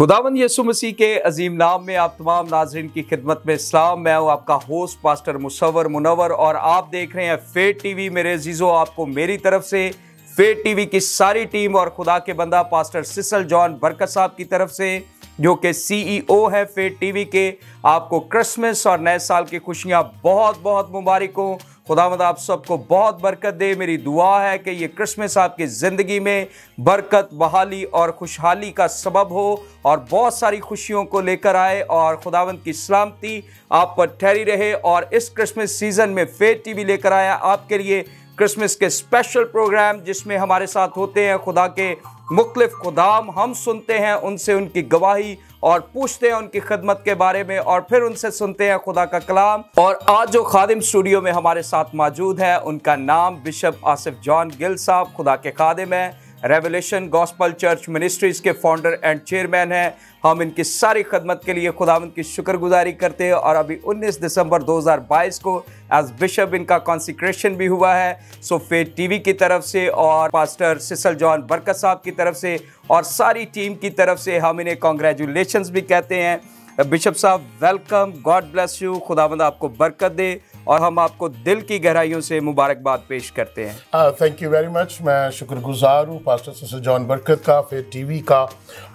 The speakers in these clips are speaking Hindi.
खुदावंद यीशु मसीह के अजीम नाम में आप तमाम नाजरीन की खिदमत में इस्लाम। मैं हूँ आपका होस्ट पास्टर मुसव्वर मुनव्वर और आप देख रहे हैं फेथ टीवी। मेरे अजीजों, आपको मेरी तरफ से फेथ टीवी की सारी टीम और खुदा के बंदा पास्टर सिसल जॉन बरकत साहब की तरफ से, जो कि CEO है फेथ टीवी के, आपको क्रिसमस और नए साल की खुशियाँ बहुत बहुत मुबारक हो। खुदावंद आप सबको बहुत बरकत दे। मेरी दुआ है कि ये क्रिसमस आपकी ज़िंदगी में बरकत, बहाली और खुशहाली का सबब हो और बहुत सारी खुशियों को लेकर आए और खुदावंद की सलामती आप पर ठहरी रहे। और इस क्रिसमस सीज़न में फेथ टीवी लेकर आया आपके लिए क्रिसमस के स्पेशल प्रोग्राम, जिसमें हमारे साथ होते हैं खुदा के मुख्तलिफ खुदाम। हम सुनते हैं उनसे उनकी गवाही और पूछते हैं उनकी खिदमत के बारे में और फिर उनसे सुनते हैं खुदा का कलाम। और आज जो खादिम स्टूडियो में हमारे साथ मौजूद है, उनका नाम बिशप आसिफ जॉन गिल साहब खुदा के खादिम है, रेवलेशन गॉस्पल चर्च मिनिस्ट्रीज के फाउंडर एंड चेयरमैन हैं। हम इनकी सारी खदमत के लिए खुदावंद की शुक्रगुजारी करते हैं। और अभी 19 दिसंबर 2022 को एज बिशप इनका कॉन्सिक्रेशन भी हुआ है। सो फेथ टीवी की तरफ से और पास्टर सिसल जॉन बरकत साहब की तरफ से और सारी टीम की तरफ से हम इन्हें कॉन्ग्रेचुलेशंस भी कहते हैं। बिशप साहब वेलकम, गॉड ब्लेस यू, खुदावंद आपको बरकत दे और हम आपको दिल की गहराइयों से मुबारकबाद पेश करते हैं। Thank you very much. मैं शुक्रगुजार हूँ पास्टर सिसल जॉन बरकत का, फेथ टीवी का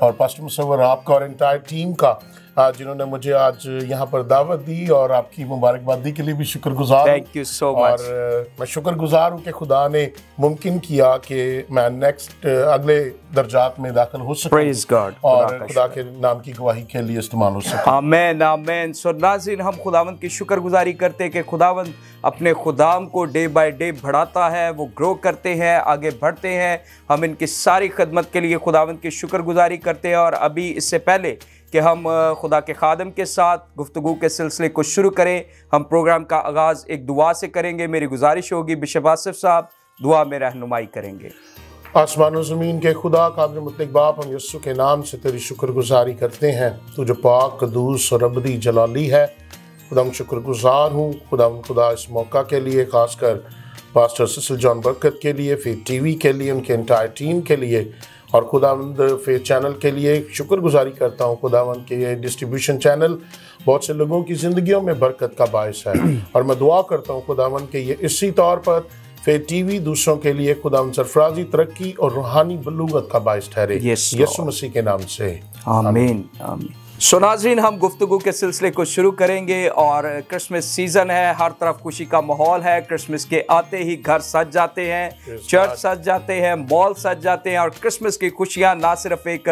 और पास्टर मुसव्वर आपका और एंटायर टीम का, जिन्होंने मुझे आज यहाँ पर दावत दी और आपकी मुबारकबादी के लिए भी शुक्रगुजार। Thank you so much. और मैं शुक्रगुजार हूँ कि खुदा ने मुमकिन किया कि मैं नेक्स्ट अगले दर्जात में दाखिल हो सकूँ। Praise God. और खुदा के नाम की गवाही के लिए इस्तेमाल हो सके। आमीन आमीन। सो नाज़रीन, हम खुदावंद की शुक्रगुजारी करते हैं कि खुदावंद अपने खुदाम को डे बाय डे बढ़ाता है, वो ग्रो करते हैं, आगे बढ़ते हैं। हम इनकी सारी खदमत के लिए खुदावंद की शुक्रगुजारी करते हैं। और अभी इससे पहले कि हम खुदा के खादम के साथ गुफ्तगू के सिलसिले को शुरू करें, हम प्रोग्राम का आगाज़ एक दुआ से करेंगे। मेरी गुजारिश होगी बिशप आसिफ साहब दुआ में रहनुमाई करेंगे। आसमान और ज़मीन के खुदा कादिर मुतलक बाप, हम यस्सु के नाम से तेरी शुक्रगुजारी करते हैं। तू जो पाक, कदूस और अबदी जलाली है, खुदा हम शुक्रगुजार हूँ। खुदा इस मौका के लिए, ख़ासकर पास्टर सिसल जॉन बरकत के लिए, फेथ टीवी के लिए, उनके एंटायर टीम के लिए और खुदावंद फेथ चैनल के लिए शुक्रगुजारी करता हूँ। खुदावंद के ये डिस्ट्रीब्यूशन चैनल बहुत से लोगों की ज़िंदगियों में बरकत का बायस है और मैं दुआ करता हूँ खुदावंद के ये इसी तौर पर फेथ टीवी दूसरों के लिए खुदावंद सरफराजी, तरक्की और रूहानी बलूगत का बायस ठहरे। यीशु मसीह के नाम से आमीन आमीन। सो नाज़रीन, हम गुफ्तगू के सिलसिले को शुरू करेंगे और क्रिसमस सीज़न है, हर तरफ खुशी का माहौल है। क्रिसमस के आते ही घर सज जाते हैं, चर्च सज जाते हैं, मॉल सज जाते हैं और क्रिसमस की खुशियाँ ना सिर्फ एक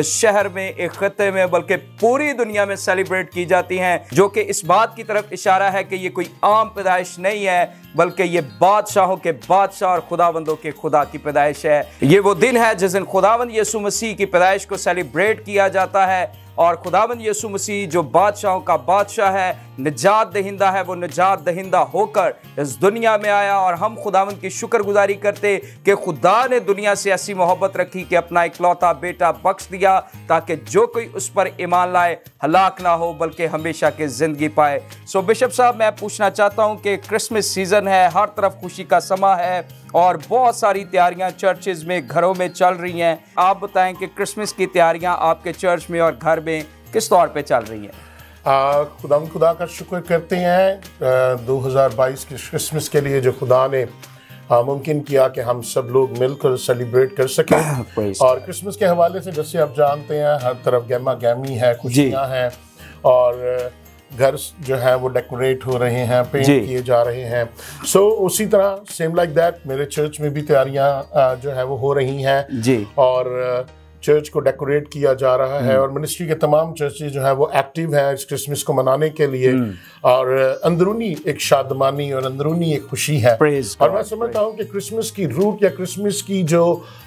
शहर में, एक खत्ते में, बल्कि पूरी दुनिया में सेलिब्रेट की जाती हैं, जो कि इस बात की तरफ इशारा है कि ये कोई आम पैदाइश नहीं है, बल्कि ये बादशाहों के बादशाह और खुदावंदों के खुदा की पैदाइश है। ये वो दिन है जिस दिन खुदावंद यीशु मसीह की पैदाइश को सेलिब्रेट किया जाता है। और खुदावंद यीशु मसीह जो बादशाहों का बादशाह है, निजात दहिंदा है, वो निजात दहिंदा होकर इस दुनिया में आया। और हम खुदावंद की शुक्रगुजारी करते कि खुदा ने दुनिया से ऐसी मोहब्बत रखी कि अपना इकलौता बेटा बख्श दिया, ताकि जो कोई उस पर ईमान लाए हलाक ना हो बल्कि हमेशा की ज़िंदगी पाए। सो बिशप साहब, मैं पूछना चाहता हूँ कि क्रिसमस सीज़न है, हर तरफ खुशी का समा है और बहुत सारी तैयारियां चर्चेज में, घरों में चल रही हैं। आप बताएं कि क्रिसमस की तैयारियां आपके चर्च में और घर में किस तौर पे चल रही हैं? खुदा का शुक्र करते हैं 2022 के क्रिसमस के लिए, जो खुदा ने मुमकिन किया कि हम सब लोग मिलकर सेलिब्रेट कर सकें। और क्रिसमस के हवाले से जैसे आप जानते हैं, हर तरफ गहमा गहमी है, खुशियाँ हैं और घर जो है वो डेकोरेट हो रहे हैं, पेंट किए जा रहे हैं। सो उसी तरह सेम लाइक दैट मेरे चर्च में भी तैयारियां जो है वो हो रही हैं जी। और चर्च को डेकोरेट किया जा रहा है और मिनिस्ट्री के तमाम चर्चेज जो है वो एक्टिव हैं इस क्रिसमस को मनाने के लिए। और अंदरूनी एक शादमानी और अंदरूनी एक खुशी है। और मैं समझता हूँ कि क्रिसमस की रूट या क्रिसमस की जो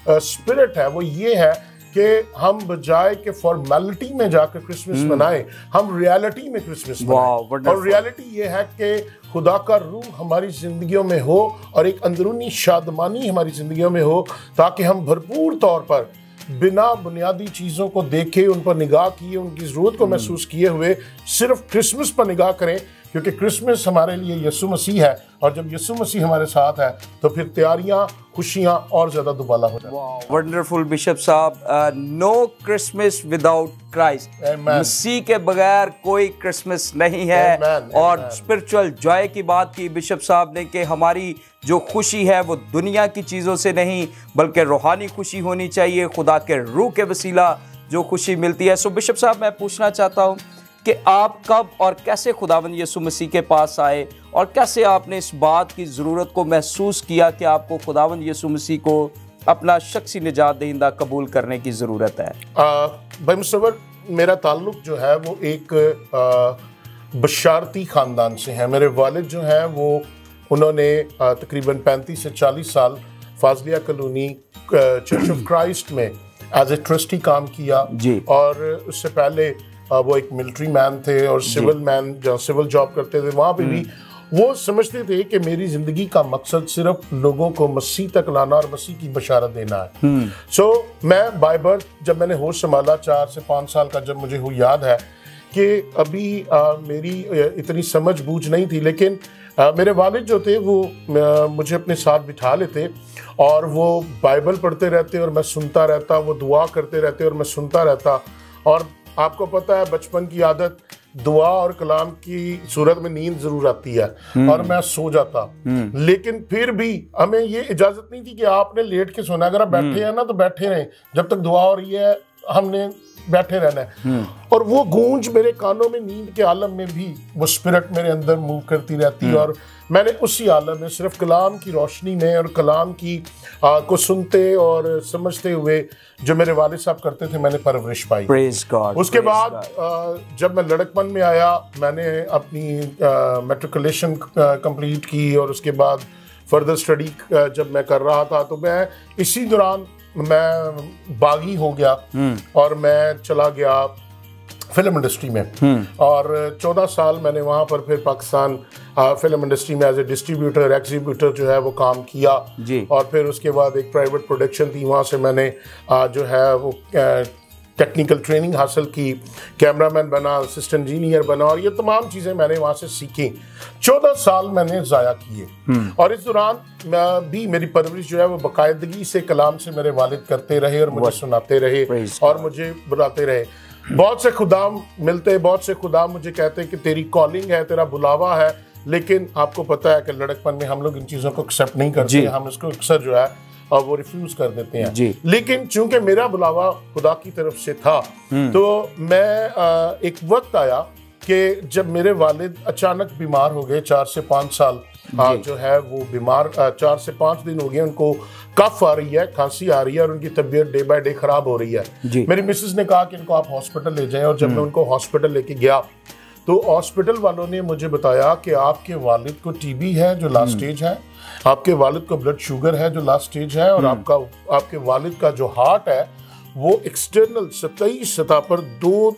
स्पिरिट है वो ये है कि हम बजाय के फॉर्मेलिटी में जाकर क्रिसमस मनाएं, हम रियलिटी में क्रिसमस मनाएं। और रियलिटी ये है कि खुदा का रूह हमारी ज़िंदगियों में हो और एक अंदरूनी शादमानी हमारी ज़िंदगियों में हो, ताकि हम भरपूर तौर पर बिना बुनियादी चीज़ों को देखे, उन पर निगाह किए, उनकी ज़रूरत को महसूस किए हुए सिर्फ क्रिसमस पर निगाह करें, क्योंकि क्रिसमस हमारे लिए यीशु मसीह है, और जब यीशु मसीह हमारे साथ है तो फिर तैयारियां, खुशियां और ज्यादा दुबाला हो जाती हैं। वंडरफुल बिशप साहब, नो क्रिसमस विदाउट क्राइस्ट, मसीह के बगैर कोई क्रिसमस नहीं है। और स्पिरिचुअल जॉय की बात की बिशप साहब ने कि हमारी जो खुशी है वो दुनिया की चीज़ों से नहीं बल्कि रूहानी खुशी होनी चाहिए, खुदा के रूह के वसीला जो खुशी मिलती है। सो बिशप साहब, मैं पूछना चाहता हूँ कि आप कब और कैसे खुदावंद यीशु मसीह के पास आए और कैसे आपने इस बात की ज़रूरत को महसूस किया कि आपको खुदावंद यीशु मसीह को अपना शख्सी निजात दहिंदा कबूल करने की ज़रूरत है? भाई मुसव्वर, मेरा ताल्लुक जो है वो एक बशारती ख़ानदान से है। मेरे वालिद जो हैं वो उन्होंने तकरीबन 35 से 40 साल फाजलिया कॉलोनी चर्च ऑफ क्राइस्ट में एज ए ट्रस्टी काम किया जी। और उससे पहले वो एक मिलिट्री मैन थे और सिविल मैन, जहाँ सिविल जॉब करते थे वहाँ पे भी वो समझते थे कि मेरी ज़िंदगी का मकसद सिर्फ लोगों को मसीह तक लाना और मसीह की बशारत देना है। सो मैं बाय बर्थ, जब मैंने होश संभाला 4 से 5 साल का, जब मुझे याद है कि अभी मेरी इतनी समझ बूझ नहीं थी, लेकिन मेरे वालिद जो थे वो मुझे अपने साथ बिठा लेते और वो बाइबल पढ़ते रहते और मैं सुनता रहता, वो दुआ करते रहते और मैं सुनता रहता। और आपको पता है बचपन की आदत, दुआ और कलाम की सूरत में नींद जरूर आती है और मैं सो जाता, लेकिन फिर भी हमें ये इजाजत नहीं थी कि आपने लेट के सोना। अगर आप बैठे हैं ना तो बैठे रहें, जब तक दुआ हो रही है हमने बैठे रहना है। और वो गूंज मेरे कानों में, नींद के आलम में भी वो स्पिरिट मेरे अंदर मूव करती रहती। और मैंने उसी आलम में सिर्फ कलाम की रोशनी में और कलाम की को सुनते और समझते हुए जो मेरे वालिद साहब करते थे, मैंने परवरिश पाई। उसके बाद जब मैं लड़कपन में आया, मैंने अपनी मैट्रिकुलेशन कंप्लीट की और उसके बाद फर्दर स्टडी जब मैं कर रहा था तो मैं इसी दौरान मैं बागी हो गया और मैं चला गया फिल्म इंडस्ट्री में। और 14 साल मैंने वहाँ पर फिर पाकिस्तान फिल्म इंडस्ट्री में एज ए डिस्ट्रीब्यूटर, एग्जीब्यूटर जो है वो काम किया जी। और फिर उसके बाद एक प्राइवेट प्रोडक्शन थी, वहाँ से मैंने जो है वो टेक्निकल ट्रेनिंग हासिल की, कैमरामैन बना, असिस्टेंट इंजीनियर बना, और ये तमाम चीज़ें मैंने वहाँ से सीखी। 14 साल मैंने ज़ाया किए और इस दौरान भी मेरी परवरिश जो है वो बाकायदगी से कलाम से मेरे वालिद करते रहे और मुझे सुनाते रहे और मुझे बुलाते रहे। बहुत से खुदाम मिलते, बहुत से खुदाम मुझे कहते कि तेरी कॉलिंग है, तेरा बुलावा है, लेकिन आपको पता है कि लड़कपन में हम लोग इन चीज़ों को एक्सेप्ट नहीं करते, हम इसको अक्सर जो है और वो रिफ्यूज कर देते हैं। लेकिन चूंकि मेरा बुलावा खुदा की तरफ से था, तो मैं एक वक्त आया कि जब मेरे वालिद अचानक बीमार हो गए, 4 से 5 साल जो है वो बीमार, 4 से 5 दिन हो गए, उनको कफ आ रही है, खांसी आ रही है और उनकी तबीयत डे बाय डे खराब हो रही है। मेरी मिसेस ने कहा कि इनको आप हॉस्पिटल ले जाएं, और जब मैं उनको हॉस्पिटल लेके गया तो हॉस्पिटल वालों ने मुझे बताया कि आपके वालिद को टीबी है जो लास्ट स्टेज है, आपके वालिद को ब्लड शुगर है जो लास्ट स्टेज है, और आपके वालिद का जो हार्ट है वो एक्सटर्नल सतही सतह पर 2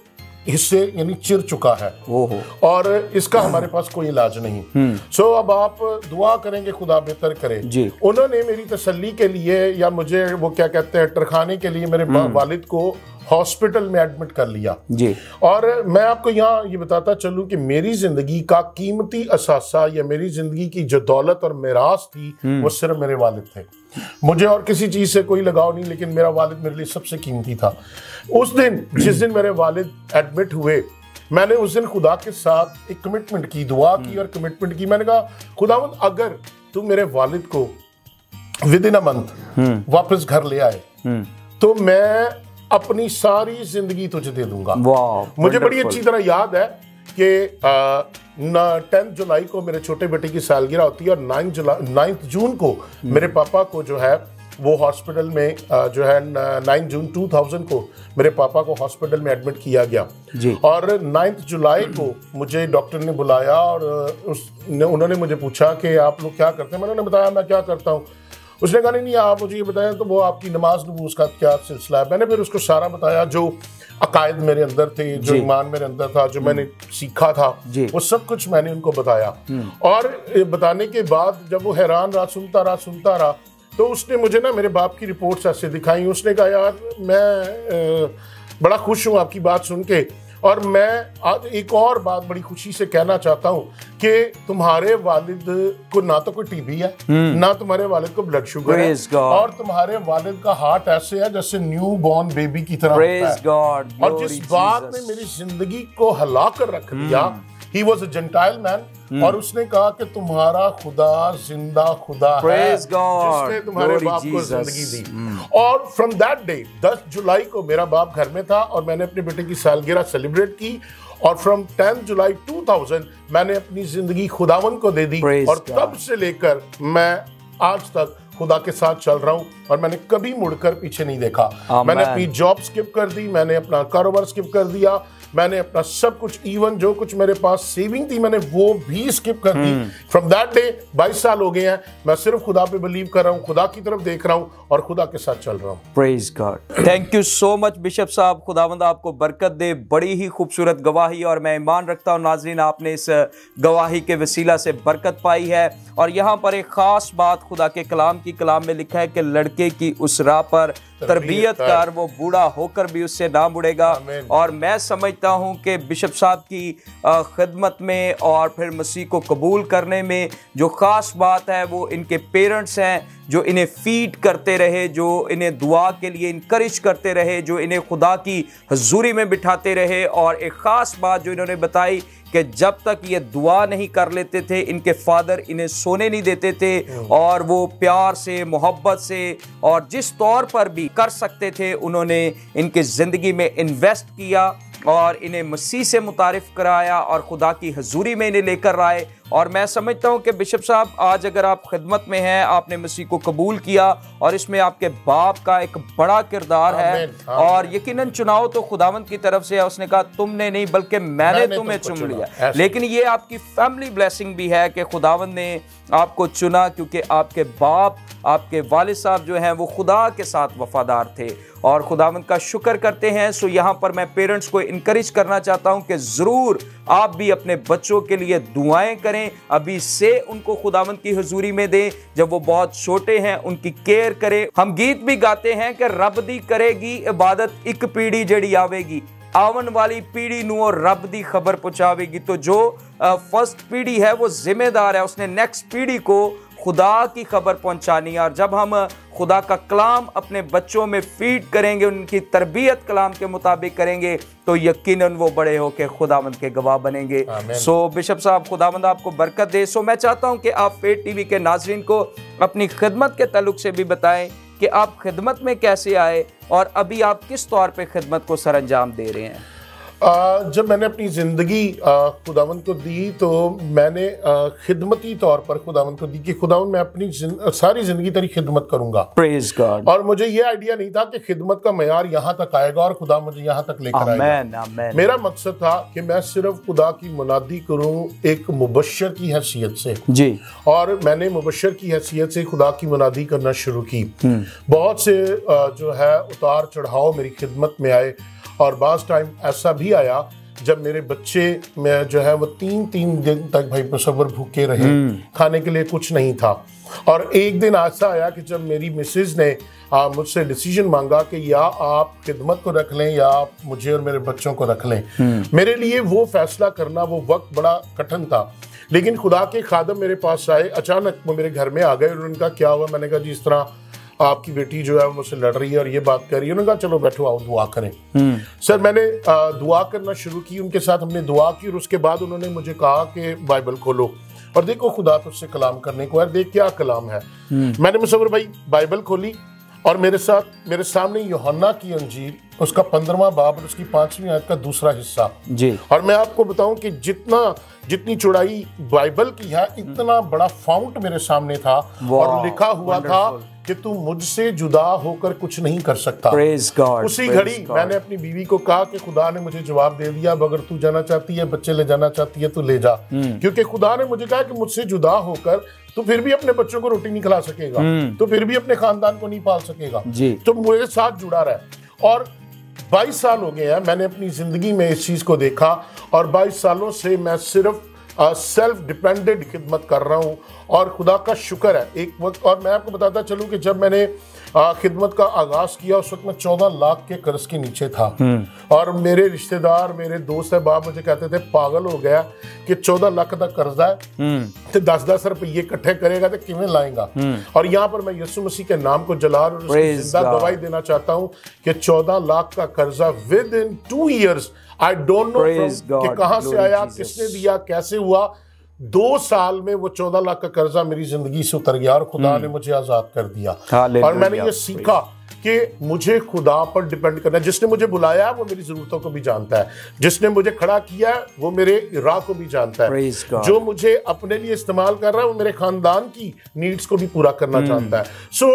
हिस्से यानी चिर चुका है और इसका हमारे पास कोई इलाज नहीं। सो अब आप दुआ करेंगे, खुदा बेहतर करे। उन्होंने मेरी तसल्ली के लिए, या मुझे वो क्या कहते हैं, टरखाने के लिए मेरे वालिद को हॉस्पिटल में एडमिट कर लिया जी। और मैं आपको यहाँ ये बताता चलूं कि मेरी जिंदगी का कीमती असासा या मेरी जिंदगी की जो दौलत और मिरास थी वो सिर्फ मेरे वालिद थे। मुझे और किसी चीज से कोई लगाव नहीं, लेकिन मेरा वालिद मेरे लिए सबसे कीमती था। उस दिन, जिस दिन मेरे वालिद एडमिट हुए, मैंने उस दिन खुदा के साथ एक कमिटमेंट की, दुआ की और कमिटमेंट की। मैंने कहा, खुदावंद अगर तू मेरे वालिद को विद इन अ मंथ वापस घर ले आए तो मैं अपनी सारी जिंदगी तुझे दे दूंगा। मुझे बड़ी अच्छी तरह याद है कि 10 जुलाई को मेरे छोटे बेटे की सालगिरह होती है और 9 जून को मेरे पापा को जो है वो हॉस्पिटल में जो है 9 जून 2000 को मेरे पापा को हॉस्पिटल में एडमिट किया गया जी। और 9 जुलाई को मुझे डॉक्टर ने बुलाया और उन्होंने मुझे पूछा कि आप लोग क्या करते हैं। मैंने बताया मैं क्या करता हूँ। उसने कहा नहीं आप मुझे ये बताया तो वो आपकी नमाज नबूज का क्या सिलसिला है। मैंने फिर उसको सारा बताया, जो अकायद मेरे अंदर थे, जो ईमान मेरे अंदर था, जो मैंने सीखा था, वो सब कुछ मैंने उनको बताया। और बताने के बाद जब वो हैरान रहा, सुनता रहा, तो उसने मुझे ना मेरे बाप की रिपोर्ट्स ऐसे दिखाई। उसने कहा यार मैं बड़ा खुश हूँ आपकी बात सुन के। और मैं आज एक और बात बड़ी खुशी से कहना चाहता हूँ कि तुम्हारे वालिद को ना तो कोई टीबी है, ना तुम्हारे वालिद को ब्लड शुगर है, और तुम्हारे वालिद का हार्ट ऐसे है जैसे न्यू बॉर्न बेबी की तरह होता है। और जिस बात ने मेरी जिंदगी को हिला कर रख दिया, he was a Gentile man, और उसने कहा कि तुम्हारा खुदा जिंदा खुदा है जिसने तुम्हारे बाप को जिंदगी दी। और फ्रॉम दैट डे 10 जुलाई को मेरा बाप घर में था और मैंने अपने बेटे की सालगिरह सेलिब्रेट की, और फ्रॉम 10 जुलाई 2000 मैंने अपनी जिंदगी खुदावन को दे दी, और तब से लेकर मैं आज तक खुदा के साथ चल रहा हूं और मैंने कभी मुड़कर पीछे नहीं देखा। मैंने अपनी जॉब स्किप कर दी, मैंने अपना कारोबार स्किप कर दिया, मैंने अपना सब कुछ, इवन जो कुछ मेरे पास सेविंग थी मैंने वो भी स्किप कर दी। फ्रॉम दैट डे 22 साल हो गए हैं, मैं सिर्फ खुदा पे बिलीव कर रहा हूँ, खुदा की तरफ देख रहा हूँ और खुदा के साथ चल रहा हूँ। Praise God. Thank you so much bishop साहब, खुदावंद आपको बरकत दे। बड़ी ही खूबसूरत गवाही, और मैं ईमान रखता हूँ नाजरीन आपने इस गवाही के वसीला से बरकत पाई है। और यहाँ पर एक खास बात खुदा के कलाम में लिखा है कि लड़के की उस राह पर तरबियत कर, वो बूढ़ा होकर भी उससे ना मुड़ेगा। और मैं समझता हूं कि बिशप साहब की खिदमत में और फिर मसीह को कबूल करने में जो खास बात है वो इनके पेरेंट्स हैं, जो इन्हें फीड करते रहे, जो इन्हें दुआ के लिए इनकरेज करते रहे, जो इन्हें खुदा की हजूरी में बिठाते रहे। और एक ख़ास बात जो इन्होंने बताई कि जब तक ये दुआ नहीं कर लेते थे इनके फादर इन्हें सोने नहीं देते थे, और वो प्यार से, मोहब्बत से और जिस तौर पर भी कर सकते थे उन्होंने इनकी ज़िंदगी में इन्वेस्ट किया और इन्हें मसीह से मुतारिफ कराया और खुदा की हजूरी में इन्हें लेकर आए। और मैं समझता हूं कि बिशप साहब आज अगर आप खिदमत में हैं, आपने मसीह को कबूल किया और इसमें आपके बाप का एक बड़ा किरदार है, और यकीनन चुनाव तो खुदावंद की तरफ से है। उसने कहा तुमने नहीं बल्कि मैंने तुम्हें चुन लिया। लेकिन ये आपकी फैमिली ब्लेसिंग भी है कि खुदावंद ने आपको चुना, क्योंकि आपके बाप, आपके वालिद साहब जो हैं वो खुदा के साथ वफादार थे और खुदावंद का शुक्र करते हैं। सो यहाँ पर मैं पेरेंट्स को इनकरेज करना चाहता हूँ कि ज़रूर आप भी अपने बच्चों के लिए दुआएं करें, अभी से उनको खुदावंद की हुजूरी में दें, जब वो बहुत छोटे हैं उनकी केयर करें। हम गीत भी गाते हैं कि रब दी करेगी इबादत एक पीढ़ी जड़ी आवेगी, आवन वाली पीढ़ी नू रब दी खबर पहुंचावेगी। तो जो फर्स्ट पीढ़ी है वो जिम्मेदार है, उसने नेक्स्ट पीढ़ी को खुदा की खबर पहुंचानी है। और जब हम खुदा का कलाम अपने बच्चों में फीड करेंगे, उनकी तरबियत कलाम के मुताबिक करेंगे, तो यकीनन वो बड़े होकर खुदावंद के गवाह बनेंगे। सो बिशप साहब खुदावंद आपको बरकत दे। सो मैं चाहता हूं कि आप फेथ टीवी के नाजरीन को अपनी खिदमत के ताल्लुक से भी बताएं कि आप खिदमत में कैसे आए और अभी आप किस तौर पे खिदमत को सरअंजाम दे रहे हैं। जब मैंने अपनी ज़िंदगी खुदावंद को दी तो मैंने खिदमती तौर पर खुदावंद को दी कि खुदावंद मैं अपनी सारी ज़िंदगी तेरी खिदमत करूंगा। Praise God. और मुझे ये आइडिया नहीं था कि खिदमत का मयार यहाँ तक आएगा और खुदा मुझे यहाँ तक लेकर आएगा। मेरा मकसद था कि मैं सिर्फ खुदा की मुनादी करूँ एक मुबशर की हैसियत से जी, और मैंने मुबशर की हैसियत से खुदा की मुनादी करना शुरू की। बहुत से जो है उतार चढ़ाव मेरी खिदमत में आए, और बास टाइम ऐसा भी आया जब मेरे बच्चे में जो है वो 3-3 दिन तक भाई मुसव्वर भूखे रहे, खाने के लिए कुछ नहीं था। और एक दिन ऐसा आया कि जब मेरी मिसेज ने मुझसे डिसीजन मांगा कि या आप खिदमत को रख लें या आप मुझे और मेरे बच्चों को रख लें। मेरे लिए वो फैसला करना वो वक्त बड़ा कठिन था, लेकिन खुदा के खादम मेरे पास आए, अचानक वो मेरे घर में आ गए। उन्होंने कहा क्या हुआ? मैंने कहा जी इस तरह आपकी बेटी जो है मुझसे लड़ रही है और ये बात कर रही है। उन्होंने कहा चलो बैठो आओ दुआ करें। सर मैंने दुआ करना शुरू की, उनके साथ हमने दुआ की, और उसके बाद उन्होंने मुझे कहा कि बाइबल खोलो और देखो खुदा तुझसे कलाम करने को है, देख क्या कलाम है। मैंने मुसव्वर भाई बाइबल खोली और मेरे सामने यूहन्ना की अंजील उसका 15वां बाब और उसकी 5वीं आयत का दूसरा हिस्सा जी। और मैं आपको बताऊं कि जितनी चौड़ाई बाइबल की है इतना बड़ा फाउंट मेरे सामने था और लिखा हुआ था कि तू मुझसे जुदा होकर कुछ नहीं कर सकता। उसी घड़ी मैंने अपनी बीवी को कहा कि खुदा ने मुझे जवाब दे दिया, अब अगर तू जाना चाहती है, बच्चे ले जाना चाहती है तो ले जा, क्योंकि खुदा ने मुझे कहा कि मुझसे जुदा होकर तो फिर भी अपने बच्चों को रोटी नहीं खिला सकेगा, तो फिर भी अपने खानदान को नहीं पाल सकेगा, तो मेरे साथ जुड़ा रहा। और 22 साल हो गए हैं मैंने अपनी जिंदगी में इस चीज को देखा, और 22 सालों से मैं सिर्फ सेल्फ डिपेंडेंट खिदमत कर रहा हूँ और खुदा का शुक्र है। एक वक्त, और मैं आपको बताता चलूँ कि जब मैंने खिदमत का आगाज़ किया उस वक्त मैं 14 लाख के कर्ज के नीचे था। और मेरे रिश्तेदार, मेरे दोस्त अहबाब मुझे कहते थे पागल हो गया कि 14 लाख का कर्जा है तो 10-10 रुपये इकट्ठे करेगा तो किवें लाएगा। और यहाँ पर मैं यीशु मसीह के नाम को जलाल और उसकी जिंदा गवाही देना चाहता हूँ कि 14 लाख का कर्जा with in 2 years, I don't know कि कहाँ से आया, किसने दिया, कैसे हुआ। 2 साल में वो 14 लाख का कर्जा मेरी जिंदगी से उतर गया और खुदा ने मुझे आजाद कर दिया। और मैंने ये सीखा कि मुझे खुदा पर डिपेंड करना है। जिसने मुझे बुलाया वो मेरी जरूरतों को भी जानता है, जिसने मुझे खड़ा किया वो मेरे राह को भी जानता है, जो मुझे अपने लिए इस्तेमाल कर रहा है वो मेरे खानदान की नीड्स को भी पूरा करना चाहता है। सो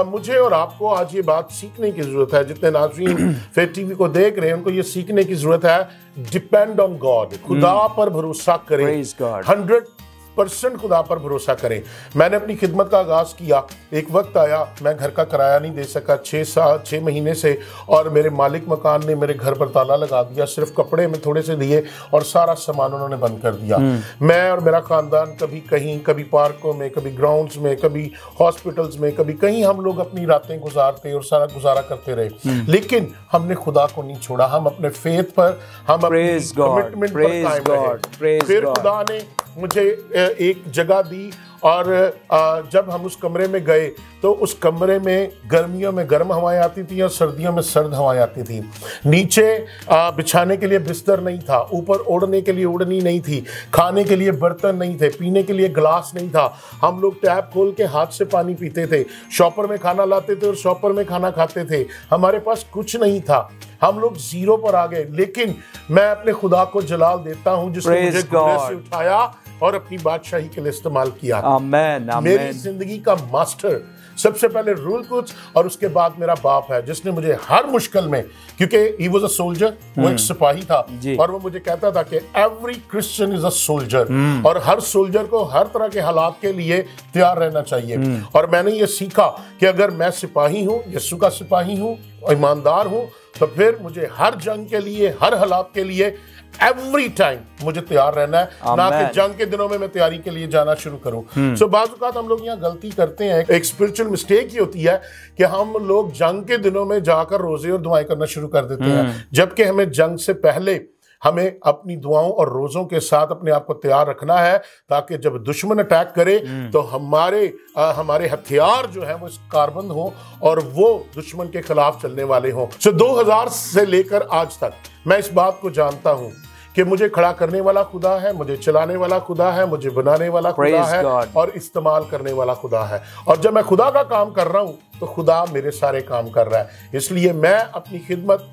मुझे और आपको आज ये बात सीखने की जरूरत है। जितने नाज़रीन फेथ टीवी को देख रहे हैं उनको ये सीखने की जरूरत है, डिपेंड ऑन गॉड, खुदा पर भरोसा करें, 100% खुदा पर भरोसा करें। मैंने अपनी खिदमत का आगाज़ किया, एक वक्त आया मैं घर का किराया नहीं दे सका 6 महीने से, और मेरे मालिक मकान ने मेरे घर पर ताला लगा दिया, सिर्फ कपड़े में थोड़े से दिए और सारा सामान उन्होंने बंद कर दिया। मैं और मेरा खानदान कभी कहीं, कभी पार्कों में, कभी ग्राउंड्स में, कभी हॉस्पिटल्स में, कभी कहीं हम लोग अपनी रातें गुजारते और सारा गुजारा करते रहे, लेकिन हमने खुदा को नहीं छोड़ा। हम अपने फेथ पर, हम अपनी कमिटमेंट पर कायम रहे। फिर खुदा ने मुझे एक जगह दी और जब हम उस कमरे में गए तो उस कमरे में गर्मियों में गर्म हवाएं आती थी और सर्दियों में सर्द हवाएं आती थी। नीचे बिछाने के लिए बिस्तर नहीं था, ऊपर ओढ़ने के लिए ओढ़नी नहीं थी, खाने के लिए बर्तन नहीं थे, पीने के लिए गिलास नहीं था। हम लोग टैप खोल के हाथ से पानी पीते थे, शॉपर में खाना लाते थे और शॉपर में खाना खाते थे। हमारे पास कुछ नहीं था, हम लोग जीरो पर आ गए। लेकिन मैं अपने खुदा को जलाल देता हूं जिसने मुझे गुर्रे से उठाया और अपनी बादशाही के लिए इस्तेमाल किया। आमेन, आमेन। मेरी जिंदगी का मास्टर सबसे पहले रूल कुछ और उसके बाद मेरा बाप है, जिसने मुझे हर मुश्किल में, क्योंकि ही वाज अ सोल्जर, वो एक सिपाही था, और वो मुझे कहता था कि every Christian is a soldier, और हर सोल्जर को हर तरह के हालात के लिए तैयार रहना चाहिए। और मैंने ये सीखा कि अगर मैं सिपाही हूँ, यीशु का सिपाही हूँ, ईमानदार हूँ, तो फिर मुझे हर जंग के लिए, हर हालात के लिए एवरी टाइम मुझे तैयार रहना है, ना कि जंग के दिनों में मैं तैयारी के लिए जाना शुरू करूं। सो बाज़ औक़ात हम लोग यहाँ गलती करते हैं, एक स्पिरिचुअल मिस्टेक ही होती है कि हम लोग जंग के दिनों में जाकर रोजे और दुआएं करना शुरू कर देते हैं, जबकि हमें जंग से पहले हमें अपनी दुआओं और रोज़ों के साथ अपने आप को तैयार रखना है, ताकि जब दुश्मन अटैक करे तो हमारे हथियार जो है वो कारबंद हो और वो दुश्मन के खिलाफ चलने वाले हों। 2000 से लेकर आज तक मैं इस बात को जानता हूं कि मुझे खड़ा करने वाला खुदा है, मुझे चलाने वाला खुदा है, मुझे बनाने वाला खुदा है और इस्तेमाल करने वाला खुदा है। और जब मैं खुदा का काम कर रहा हूं तो खुदा मेरे सारे काम कर रहा है। इसलिए मैं अपनी खिदमत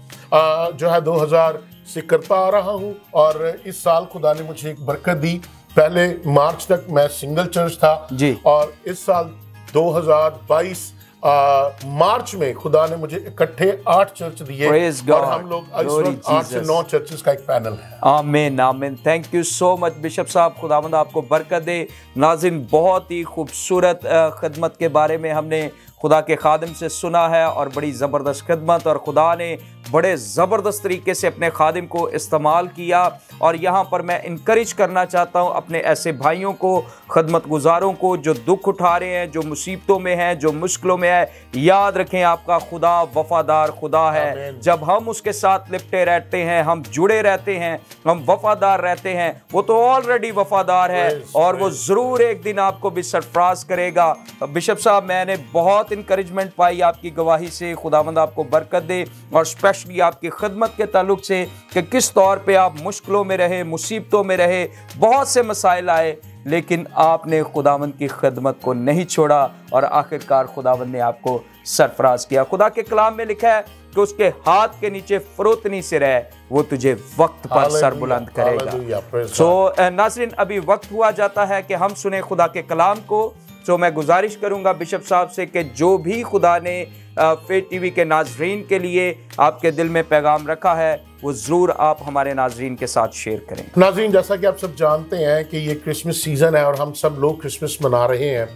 जो है 2000 से करता आ रहा हूं, और इस साल खुदा ने मुझे एक बरकत दी। पहले मार्च तक मैं सिंगल चर्च था, और इस साल 2022 मार्च में खुदा ने मुझे इकट्ठे 8 चर्च दिए, और हम लोग इस वक्त 8 से 9 चर्चेस का एक पैनल है। आमीन, आमीन। Thank you so much bishop साहब, खुदावंद आपको बरकत दे। नाज़रीन, बहुत ही खूबसूरत खिदमत के बारे में हमने खुदा के खादिम से सुना है, और बड़ी ज़बरदस्त खिदमत, और खुदा ने बड़े ज़बरदस्त तरीके से अपने खादिम को इस्तेमाल किया। और यहाँ पर मैं इनकरेज करना चाहता हूँ अपने ऐसे भाइयों को, खदमत गुजारों को जो दुख उठा रहे हैं, जो मुसीबतों में हैं, जो मुश्किलों में है। याद रखें, आपका खुदा वफादार खुदा है। जब हम उसके साथ लिपटे रहते हैं, हम जुड़े रहते हैं, हम वफादार रहते हैं, वो तो ऑलरेडी वफादार है, और वो ज़रूर एक दिन आपको भी सरफराज करेगा। बिशप साहब, मैंने बहुत इंकरेजमेंट पाई आपकी गवाही से, खुदावंद आपको बरकत दे, और स्पेशली आपकी खिदमत के ताल्लुक से कि किस तौर पे आप मुश्किलों में रहे, मुसीबतों में रहे, बहुत से मसाइल आए, लेकिन आपने खुदावंद की खिदमत को नहीं छोड़ा, और आखिरकार खुदावंद ने आपको सरफराज किया। खुदा के कलाम में लिखा है कि उसके हाथ के नीचे फरोतनी से रहे, वो तुझे वक्त पर सर बुलंद करेगा। सो नाज़रीन, अभी वक्त हुआ जाता है कि हम सुने खुदा के कलाम को। तो मैं गुजारिश करूंगा बिशप साहब से कि जो भी खुदा ने फेथ टीवी के नाजरीन के लिए आपके दिल में पैगाम रखा है, वो ज़रूर आप हमारे नाजरीन के साथ शेयर करें। नाजरीन, जैसा कि आप सब जानते हैं कि ये क्रिसमस सीज़न है, और हम सब लोग क्रिसमस मना रहे हैं,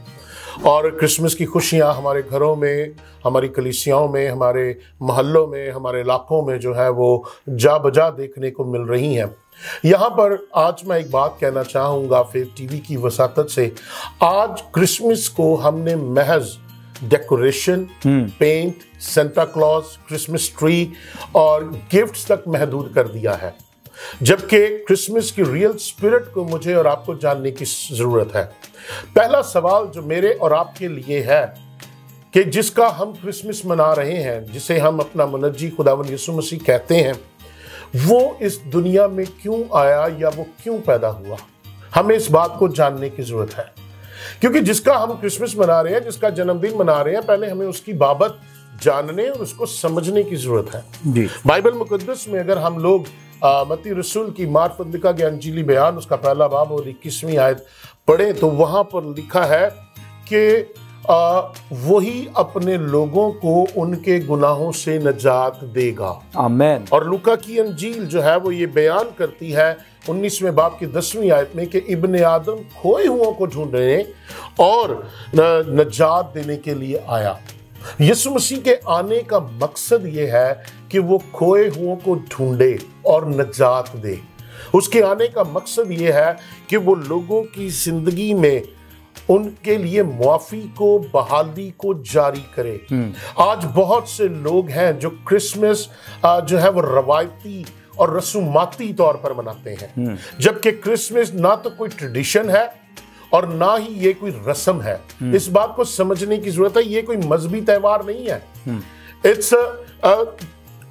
और क्रिसमस की खुशियाँ हमारे घरों में, हमारी कलीसियाओं में, हमारे मोहल्लों में, हमारे इलाकों में जो है वो जा बजा देखने को मिल रही हैं। यहाँ पर आज मैं एक बात कहना चाहूँगा फेथ टीवी की वसातत से। आज क्रिसमस को हमने महज decoration, paint, Santa Claus, Christmas tree और गिफ्ट्स तक महदूद कर दिया है, जबकि क्रिसमस की रियल स्पिरिट को मुझे और आपको जानने की जरूरत है। पहला सवाल जो मेरे और आपके लिए है कि जिसका हम क्रिसमस मना रहे हैं, जिसे हम अपना मुनज्जी खुदावंद यीशु मसीह कहते हैं, वो इस दुनिया में क्यों आया या वो क्यों पैदा हुआ, हमें इस बात को जानने की जरूरत है। क्योंकि जिसका हम क्रिसमस मना रहे हैं, जिसका जन्मदिन मना रहे हैं, पहले हमें उसकी बाबत जानने और उसको समझने की जरूरत है जी। बाइबल मुकद्दस में अगर हम लोग मत्ती रसूल की मार्फत लिखा गया अंजीली बयान उसका पहला बाब और 21वीं आयत पढ़े तो वहां पर लिखा है कि वही अपने लोगों को उनके गुनाहों से नजात देगा। आमीन। और लूका की अंजील जो है वो ये बयान करती है 19वें बाब की 10वीं आयत में कि इब्ने आदम खोए हुओं को ढूंढने और नजात देने के लिए आया। यीशु मसीह के आने का मकसद ये है कि वो खोए हुओं को ढूंढे और नजात दे। उसके आने का मकसद ये है कि वो लोगों की जिंदगी में उनके लिए मुआफी को, बहाली को जारी करे। आज बहुत से लोग हैं जो क्रिसमस जो है वो रवायती और रसूमाती तौर पर मनाते हैं, जबकि क्रिसमस ना तो कोई ट्रेडिशन है और ना ही ये कोई रस्म है। इस बात को समझने की जरूरत है, ये कोई मजहबी त्योहार नहीं है। It's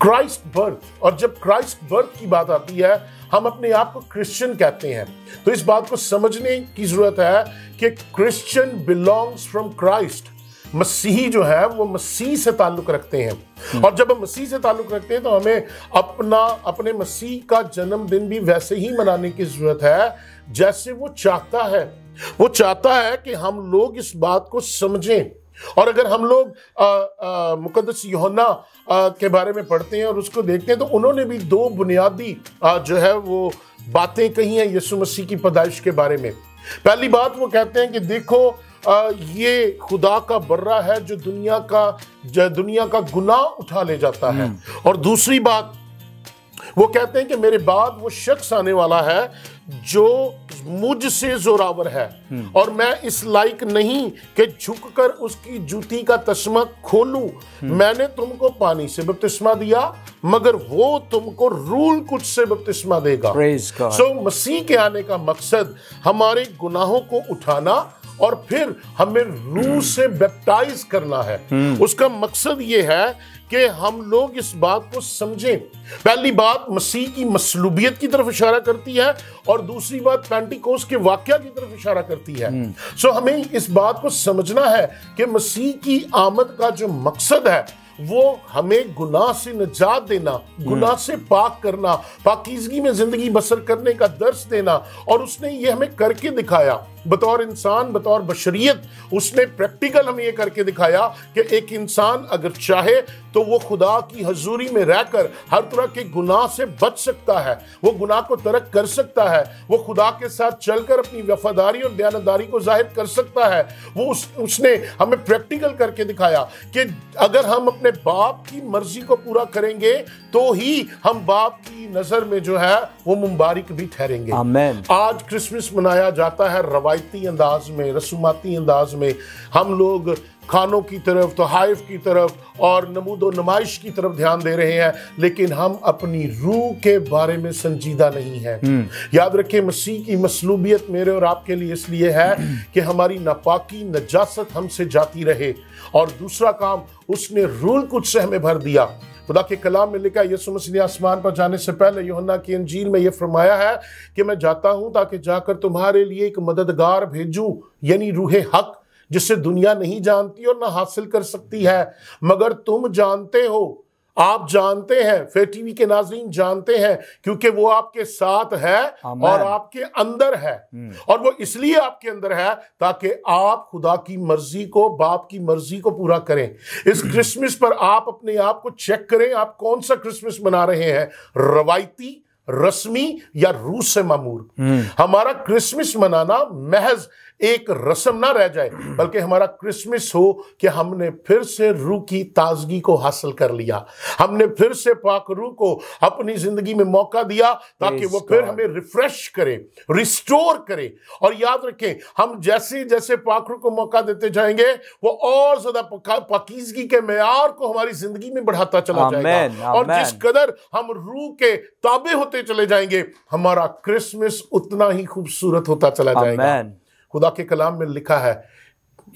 Christ birth. और जब क्राइस्ट बर्थ की बात आती है, हम अपने आप को क्रिश्चियन कहते हैं, तो इस बात को समझने की जरूरत है कि क्रिश्चियन बिलोंग्स फ्रॉम क्राइस्ट। मसीही जो है वो मसीह से ताल्लुक रखते हैं, और जब हम मसीह से ताल्लुक रखते हैं तो हमें अपने मसीह का जन्मदिन भी वैसे ही मनाने की जरूरत है जैसे वो चाहता है। वो चाहता है कि हम लोग इस बात को समझें। और अगर हम लोग मुकद्दस यूहन्ना के बारे में पढ़ते हैं और उसको देखते हैं तो उन्होंने भी दो बुनियादी जो है वो बातें कही हैं यीशु मसीह की पैदाइश के बारे में। पहली बात वो कहते हैं कि देखो ये खुदा का बर्रा है जो दुनिया का गुनाह उठा ले जाता है। और दूसरी बात वो कहते हैं कि मेरे बाद वो शख्स आने वाला है जो मुझसे जोरावर है, और मैं इस लायक नहीं कि झुककर उसकी जूती का तस्मा खोलूं। मैंने तुमको पानी से बपतिस्मा दिया, मगर वो तुमको रूल कुछ से बपतिस्मा देगा। सो मसीह के आने का मकसद हमारे गुनाहों को उठाना और फिर हमें रूह से बैप्टाइज करना है। उसका मकसद ये है कि हम लोग इस बात को समझें। पहली बात मसीह की मसलूबियत की तरफ इशारा करती है, और दूसरी बात पेंटिकोस्ट के वाकया की तरफ इशारा करती है। सो हमें इस बात को समझना है कि मसीह की आमद का जो मकसद है वो हमें गुनाह से निजात देना, गुनाह से पाक करना, पाकीज़गी में जिंदगी बसर करने का दर्स देना। और उसने ये हमें करके दिखाया बतौर इंसान, बतौर बशरियत। उसने प्रैक्टिकल हमें ये करके दिखाया कि एक इंसान अगर चाहे तो वो खुदा की हजूरी में रहकर हर तरह के गुनाह से बच सकता है, वो गुनाह को तर्क कर सकता है, वो खुदा के साथ चलकर अपनी वफादारी और दयानतदारी को जाहिर कर सकता है। वो उसने हमें प्रैक्टिकल करके दिखाया कि अगर हम अपने बाप की मर्जी को पूरा करेंगे तो ही हम बाप की नजर में जो है वो मुबारक भी ठहरेंगे। आमीन। आज क्रिसमस मनाया जाता है रवायती अंदाज में, रसूमाती अंदाज में। हम लोग खानों की तरफ, तोहाइफ की तरफ और नमूदो नुमाइश की तरफ ध्यान दे रहे हैं, लेकिन हम अपनी रूह के बारे में संजीदा नहीं हैं। याद रखें, मसीह की मसलूबियत मेरे और आपके लिए इसलिए है कि हमारी नापाकी, नजासत हमसे जाती रहे। और दूसरा काम, उसने रूल कुछ से हमें भर दिया। खुदा के कलाम में लिखा, यीशु मसीह ने आसमान पर जाने से पहले यूहन्ना की अंजील में यह फरमाया है कि मैं जाता हूं ताकि जाकर तुम्हारे लिए एक मददगार भेजूं, यानी रूहे हक, जिसे दुनिया नहीं जानती और ना हासिल कर सकती है, मगर तुम जानते हो। आप जानते हैं, फेथ टीवी के नाज़रीन जानते हैं, क्योंकि वो आपके साथ है और आपके अंदर है। और वो इसलिए आपके अंदर है ताकि आप खुदा की मर्जी को, बाप की मर्जी को पूरा करें। इस क्रिसमस पर आप अपने आप को चेक करें, आप कौन सा क्रिसमस मना रहे हैं, रवायती, रस्मी या रूस से मामूर। हमारा क्रिसमस मनाना महज एक रस्म ना रह जाए, बल्कि हमारा क्रिसमस हो कि हमने फिर से रूह की ताजगी को हासिल कर लिया, हमने फिर से पाक रूह को अपनी जिंदगी में मौका दिया ताकि वो फिर हमें रिफ्रेश करे, रिस्टोर करे। और याद रखें, हम जैसे जैसे पाक रूह को मौका देते जाएंगे वो और ज्यादा पाकीज़गी के मेयार को हमारी जिंदगी में बढ़ाता चला जाएगा। और जिस कदर हम रूह के ताबे होते चले जाएंगे, हमारा क्रिसमस उतना ही खूबसूरत होता चला जाएगा। खुदा के कलाम में लिखा है,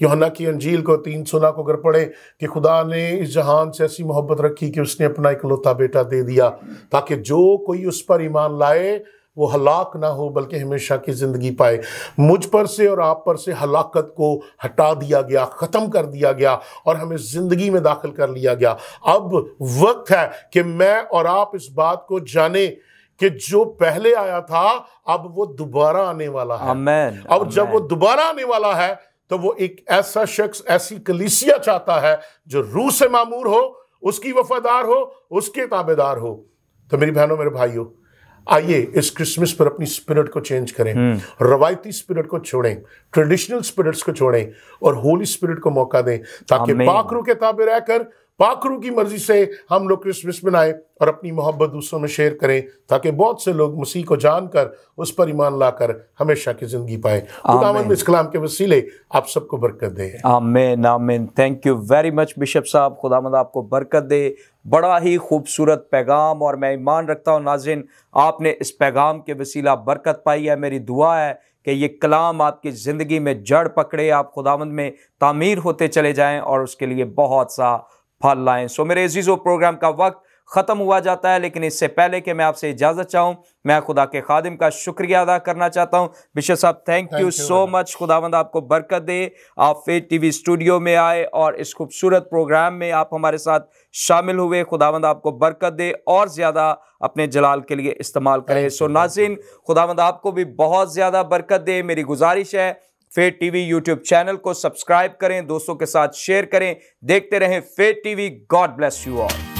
यूहन्ना की अंजील को 3 को अगर पढ़े, कि खुदा ने इस जहान से ऐसी मोहब्बत रखी कि उसने अपना इकलौता बेटा दे दिया ताकि जो कोई उस पर ईमान लाए वो हलाक ना हो बल्कि हमेशा की जिंदगी पाए। मुझ पर से और आप पर से हलाकत को हटा दिया गया, खत्म कर दिया गया और हमें जिंदगी में दाखिल कर लिया गया। अब वक्त है कि मैं और आप इस बात को जाने कि जो पहले आया था अब वो दोबारा आने वाला है। आमीन। अब जब वो दोबारा आने वाला है तो वो एक ऐसा शख्स, ऐसी कलीसिया चाहता है जो रूह से मामूर हो, उसकी वफादार हो, उसके ताबेदार हो। तो मेरी बहनों, मेरे भाइयों, आइए इस क्रिसमस पर अपनी स्पिरिट को चेंज करें, रवायती स्पिरिट को छोड़ें, ट्रेडिशनल स्पिरिट्स को छोड़ें और होली स्पिरिट को मौका दें ताकि पाक रूह के ताबे रहकर पाक रूह की मर्जी से हम लोग क्रिसमस मनाएं और अपनी मोहब्बत दूसरों में शेयर करें ताकि बहुत से लोग मसीह को जानकर उस पर ईमान लाकर हमेशा की जिंदगी पाए। खुदावंद इस कलाम के वसीले आप सबको बरकत दे। आमीन आमीन। Thank you very much bishop साहब, खुदावंद आपको बरकत दे। बड़ा ही खूबसूरत पैगाम, और मैं ईमान रखता हूँ नाज़रीन आपने इस पैगाम के वसीला बरकत पाई है। मेरी दुआ है कि ये कलाम आपकी ज़िंदगी में जड़ पकड़े, आप खुदावंद में तामीर होते चले जाएं और उसके लिए बहुत सा फल लाएं। सो मेरे अजीज़ों, प्रोग्राम का वक्त ख़त्म हुआ जाता है, लेकिन इससे पहले कि मैं आपसे इजाज़त चाहूँ, मैं खुदा के खादिम का शुक्रिया अदा करना चाहता हूँ। बिशप साहब, थैंक यू सो मच। खुदावंद आपको बरकत दे। आप फेथ टीवी स्टूडियो में आए और इस खूबसूरत प्रोग्राम में आप हमारे साथ शामिल हुए। खुदावंद आपको बरकत दे और ज़्यादा अपने जलाल के लिए इस्तेमाल करें। सो नाज़रीन, खुदावंद आपको भी बहुत ज़्यादा बरकत दे। मेरी गुजारिश है, फेथ टीवी यूट्यूब चैनल को सब्सक्राइब करें, दोस्तों के साथ शेयर करें, देखते रहें faith TV. God bless you all.